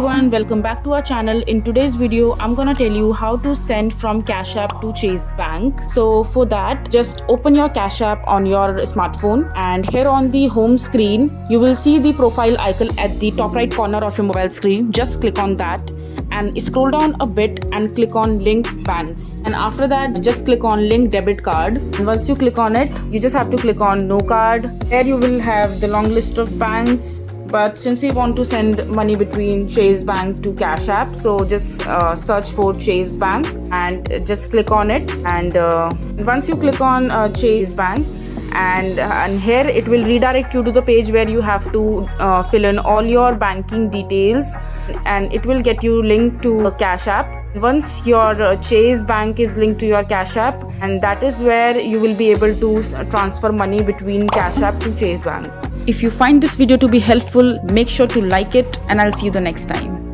everyone, welcome back to our channel. In today's video, I'm gonna tell you how to send from Cashapp to Chase Bank. So for that, just open your Cashapp on your smartphone, and here on the home screen, you will see the profile icon at the top right corner of your mobile screen. Just click on that and scroll down a bit and click on link banks, and after that just click on link debit card. And once you click on it, you just have to click on no card. Here you will have the long list of banks, but since we want to send money between Chase Bank to Cashapp, so just search for Chase Bank and just click on it. And once you click on Chase Bank, and here it will redirect you to the page where you have to fill in all your banking details, and it will get you linked to Cashapp. Once your Chase Bank is linked to your Cashapp, and that is where you will be able to transfer money between Cashapp to Chase Bank. If you find this video to be helpful, make sure to like it, and I'll see you the next time.